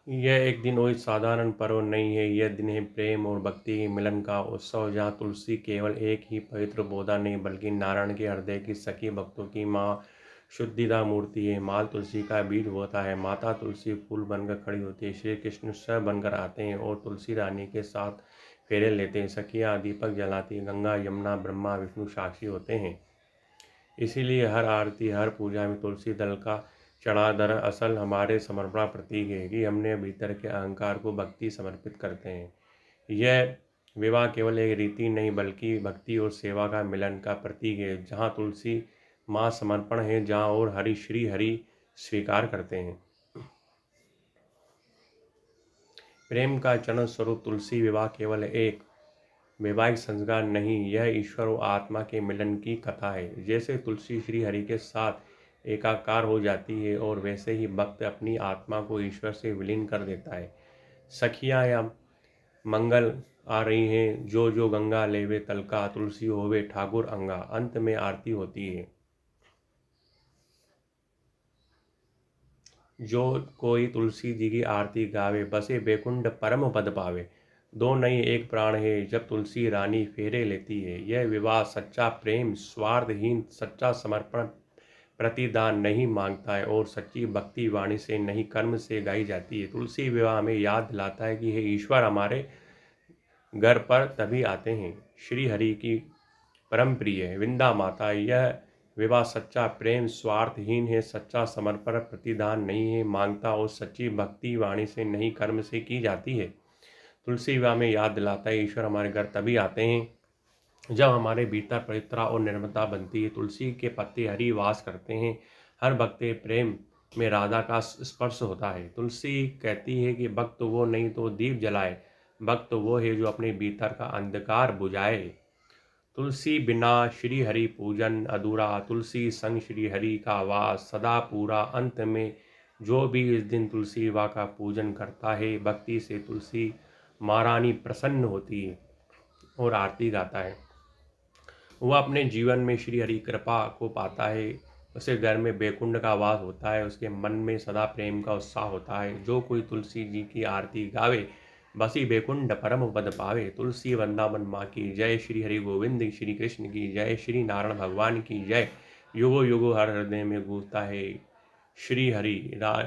यह एक दिन कोई साधारण पर्व नहीं है, यह दिन है प्रेम और भक्ति के मिलन का उत्सव, जहाँ तुलसी केवल एक ही पवित्र पौधा नहीं बल्कि नारायण के हृदय की सखी भक्तों की माँ शुद्धिदा मूर्ति है। माल तुलसी का बीज होता है, माता तुलसी फूल बनकर खड़ी होती है, श्री कृष्ण स्वयं बनकर आते हैं और तुलसी रानी के साथ फेरे लेते हैं। सखियाँ दीपक जलाती, गंगा यमुना ब्रह्मा विष्णु साक्षी होते हैं। इसीलिए हर आरती, हर पूजा में तुलसी दल का चढ़ा दरअसल हमारे समर्पण प्रतीक है कि हमने भीतर के अहंकार को भक्ति समर्पित करते हैं। यह विवाह केवल एक रीति नहीं बल्कि भक्ति और सेवा का मिलन का प्रतीक है, जहाँ तुलसी माँ समर्पण है, जहाँ और हरि श्री हरि स्वीकार करते हैं। प्रेम का चरण स्वरूप तुलसी विवाह केवल एक वैवाहिक संस्कार नहीं, यह ईश्वर और आत्मा के मिलन की कथा है। जैसे तुलसी श्री हरि के साथ एकाकार हो जाती है और वैसे ही भक्त अपनी आत्मा को ईश्वर से विलीन कर देता है। सखियाँ या मंगल आ रही हैं, जो जो गंगा लेवे तलका, तुलसी होवे ठाकुर अंगा। अंत में आरती होती है, जो कोई तुलसी जी की आरती गावे, बसे बैकुंठ परम पद पावे। दो नहीं एक प्राण है, जब तुलसी रानी फेरे लेती है। यह विवाह सच्चा प्रेम, स्वार्थहीन सच्चा समर्पण, प्रतिदान नहीं मांगता है और सच्ची भक्ति वाणी से नहीं कर्म से गाई जाती है। तुलसी विवाह हमें याद दिलाता है कि हे ईश्वर हमारे घर पर तभी आते हैं। श्री हरि की परम प्रिय विंदा माता, यह विवाह सच्चा प्रेम, स्वार्थहीन है, सच्चा समर्पण प्रतिदान नहीं है मांगता और सच्ची भक्ति वाणी से नहीं कर्म से की जाती है। तुलसी विवाह में याद दिलाता है ईश्वर हमारे घर तभी आते हैं जब हमारे भीतर पवित्रता और निर्मलता बनती है। तुलसी के पत्ते हरि वास करते हैं, हर भक्त के प्रेम में राधा का स्पर्श होता है। तुलसी कहती है कि भक्त वो नहीं तो दीप जलाए, भक्त वो है जो अपने भीतर का अंधकार बुझाए। तुलसी बिना श्री हरि पूजन अधूरा, तुलसी संग श्री हरि का वास सदा पूरा। अंत में जो भी इस दिन तुलसी विवाह का पूजन करता है, भक्ति से तुलसी महारानी प्रसन्न होती है और आरती गाता है, वह अपने जीवन में श्री हरि कृपा को पाता है। उसे घर में बैकुंठ का वास होता है, उसके मन में सदा प्रेम का उत्साह होता है। जो कोई तुलसी जी की आरती गावे, बसी बैकुंठ परम पद पावे। तुलसी वृंदावन माँ की जय, श्री हरि गोविंद श्री कृष्ण की जय, श्री नारायण भगवान की जय। युगो युगो हर हृदय में गूंजता है श्री हरि।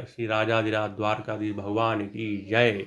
श्री राजाधिराज द्वारकाधीश भगवान की जय।